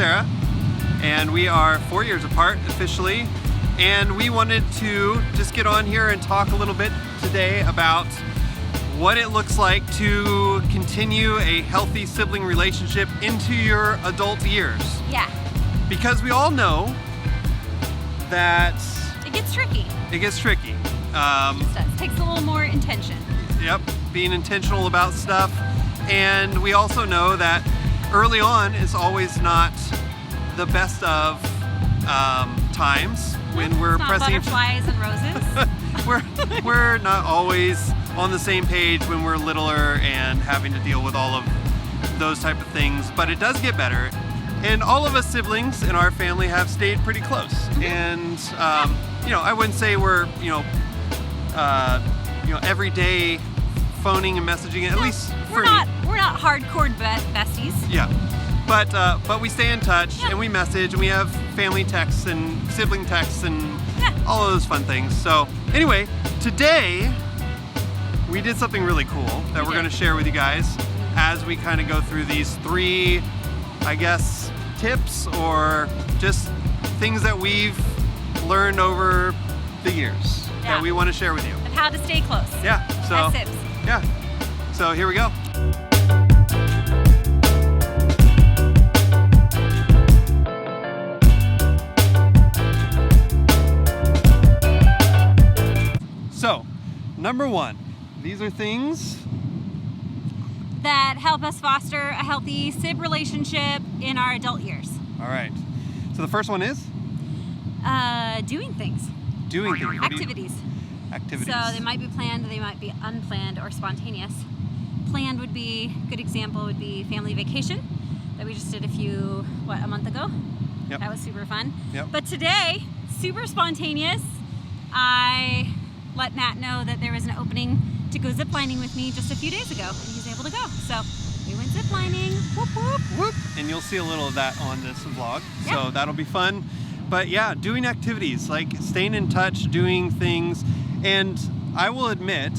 Sarah, and we are 4 years apart officially, and we wanted to just get on here and talk a little bit today about what it looks like to continue a healthy sibling relationship into your adult years. Yeah. Because we all know that it gets tricky. It gets tricky. It just does. Takes a little more intention. Yep, being intentional about stuff. And we also know that early on is always not the best of times when we're it's not pressing butterflies and roses. we're not always on the same page when we're littler and having to deal with all of those type of things, but it does get better. And all of us siblings in our family have stayed pretty close. And I wouldn't say we're every day phoning and messaging. At least we're not hardcore besties. Yeah, but we stay in touch and we message and we have family texts and sibling texts and all of those fun things. So anyway, today we did something really cool that we're going to share with you guys as we kind of go through these 3, I guess, tips or just things that we've learned over the years that we want to share with you. And how to stay close. Yeah. So as sibs. Yeah. So here we go. So, number 1, these are things that help us foster a healthy sib relationship in our adult years. All right. So the first one is? Doing things. Doing things. Activities. Activities. So they might be planned, they might be unplanned or spontaneous. Planned would be, good example would be family vacation that we just did a month ago? Yep. That was super fun. Yep. But today, super spontaneous, I let Matt know that there was an opening to go ziplining with me just a few days ago, and he's able to go. So we went ziplining. Whoop, whoop. Whoop. And you'll see a little of that on this vlog. Yeah. So that'll be fun. But yeah, doing activities, like staying in touch, doing things. And I will admit,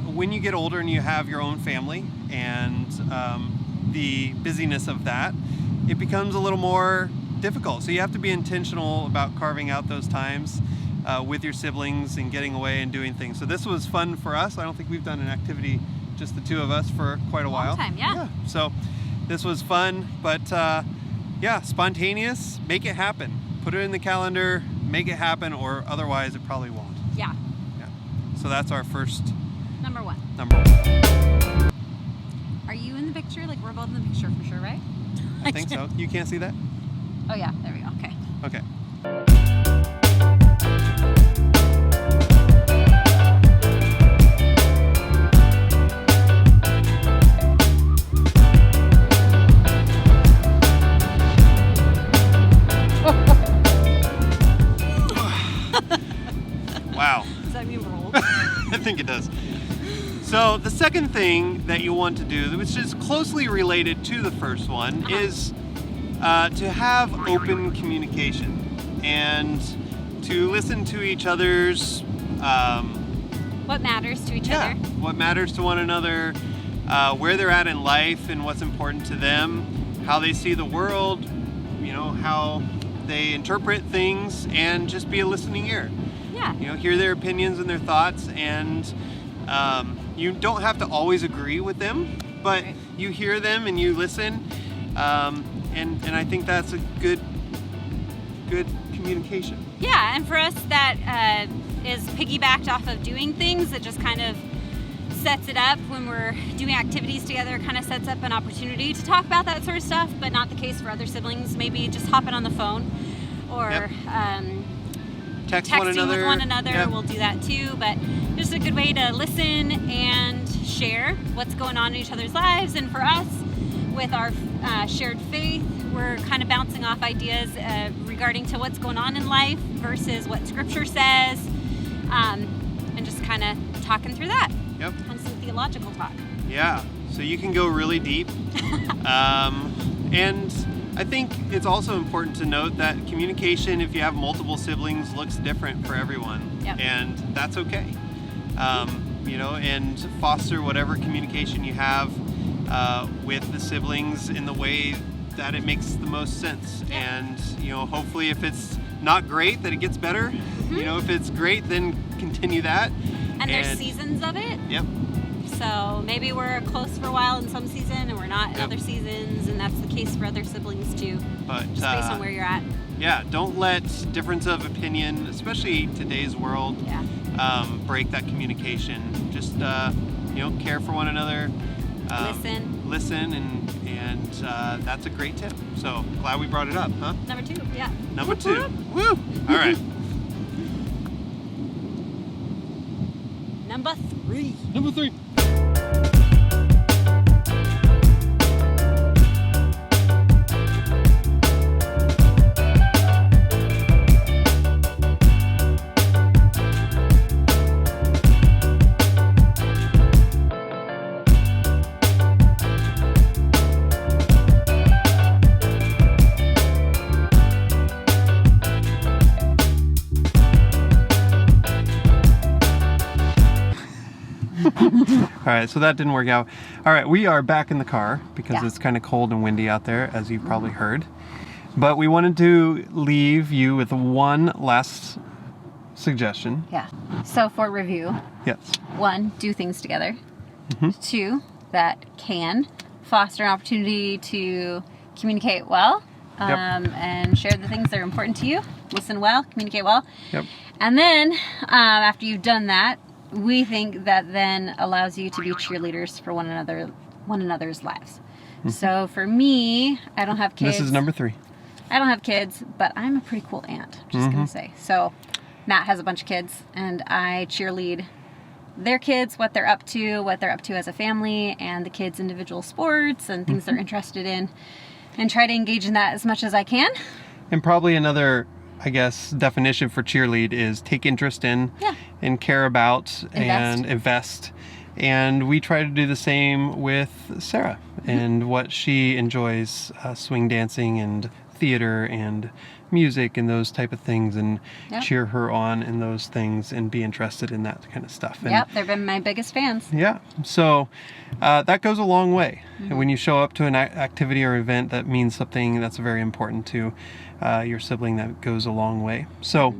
when you get older and you have your own family and the busyness of that, it becomes a little more difficult. So you have to be intentional about carving out those times with your siblings and getting away and doing things. So this was fun for us. I don't think we've done an activity, just the 2 of us, for quite a while. Long time, yeah. So this was fun, but spontaneous, make it happen. Put it in the calendar, make it happen, or otherwise it probably won't. Yeah. Yeah. So that's our first Number 1. Are you in the picture? Like, we're both in the picture for sure, right? I think so. You can't see that? Oh yeah, there we go. Okay. Okay. Wow. Does that mean roll? I think it does. So the second thing that you want to do, which is closely related to the first one, is to have open communication and to listen to each other's what matters to each other. What matters to one another, where they're at in life and what's important to them, how they see the world, how they interpret things, and just be a listening ear. Yeah. Hear their opinions and their thoughts, and you don't have to always agree with them, but you hear them and you listen, and I think that's a good communication. Yeah, and for us that is piggybacked off of doing things. That just kind of sets it up when we're doing activities together, kind of sets up an opportunity to talk about that sort of stuff, but not the case for other siblings. Maybe just hopping on the phone or texting with one another. Yep. We'll do that too, but just a good way to listen and share what's going on in each other's lives. And for us, with our shared faith, we're kind of bouncing off ideas regarding to what's going on in life versus what Scripture says, and just kind of talking through that. Yep. Kind of some theological talk. Yeah, so you can go really deep. And I think it's also important to note that communication, if you have multiple siblings, looks different for everyone. Yep. And that's okay. And foster whatever communication you have with the siblings in the way that it makes the most sense. Yeah. And, hopefully if it's not great, that it gets better. If it's great, then continue that. And there's seasons of it. Yep. So maybe we're close for a while in some season and we're not in other seasons, and that's the case for other siblings too. But just based on where you're at. Yeah, don't let difference of opinion, especially today's world, break that communication. Just care for one another. Listen, and that's a great tip. So glad we brought it up, huh? Number 2, yeah. Number 2. Woo! All right. Number 3. Number 3. All right, so that didn't work out. All right, we are back in the car because it's kind of cold and windy out there, as you probably heard. But we wanted to leave you with one last suggestion. Yeah. So for review. Yes. 1, do things together. 2, that can foster an opportunity to communicate well and share the things that are important to you. Listen well, communicate well. Yep. And then after you've done that, we think that then allows you to be cheerleaders for one another's lives. So for me, I don't have kids. This is number 3. I don't have kids, but I'm a pretty cool aunt, just gonna say. So Matt has a bunch of kids, and I cheerlead their kids, what they're up to as a family, and the kids' individual sports and things they're interested in, and try to engage in that as much as I can. And probably another, I guess, definition for cheerlead is take interest in and care about and invest. And we try to do the same with Sarah and what she enjoys, swing dancing and theater and music and those type of things, and cheer her on in those things and be interested in that kind of stuff. And they've been my biggest fans. Yeah, so that goes a long way. And when you show up to an activity or event that means something that's very important to your sibling, that goes a long way. So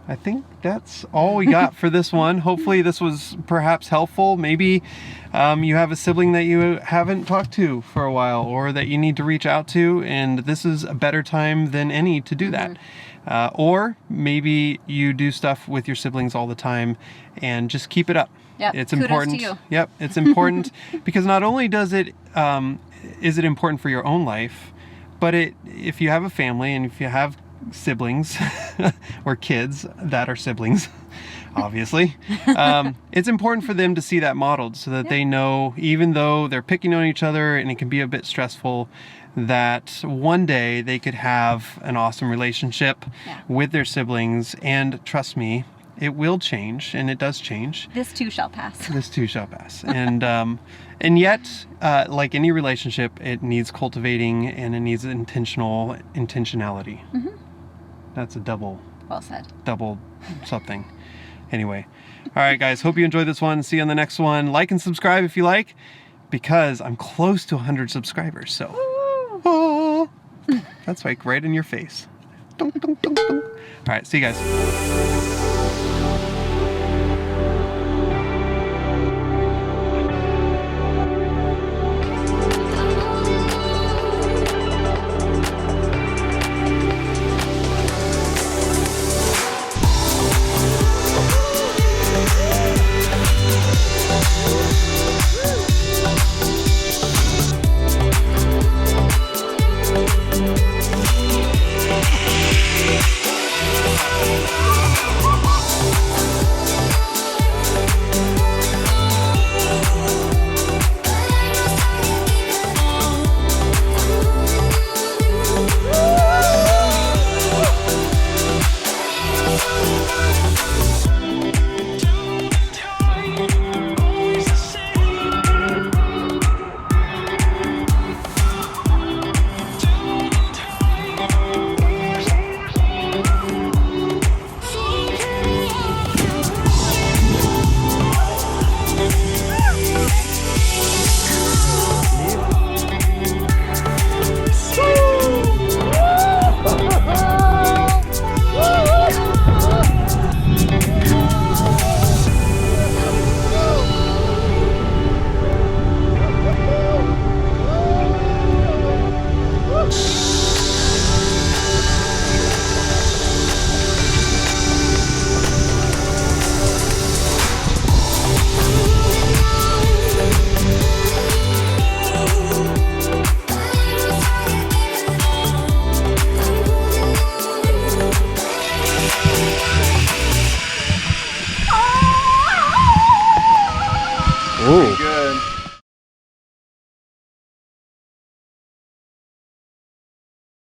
I think that's all we got for this one. Hopefully this was perhaps helpful. Maybe you have a sibling that you haven't talked to for a while, or that you need to reach out to, and this is a better time than any to do that. Or maybe you do stuff with your siblings all the time and just keep it up. Yep. It's Kudos important. to you. Yep, it's important because not only does it is it important for your own life, but if you have a family and if you have siblings or kids that are siblings, obviously, it's important for them to see that modeled so that they know, even though they're picking on each other and it can be a bit stressful, that one day they could have an awesome relationship with their siblings. And trust me, it will change, and it does change. This too shall pass. This too shall pass. And yet, like any relationship, it needs cultivating and it needs intentionality. That's a double. Well said. Double something. Anyway. All right, guys. Hope you enjoyed this one. See you on the next one. Like and subscribe if you like, because I'm close to 100 subscribers. So, that's like right in your face. Dun, dun, dun, dun. All right. See you guys.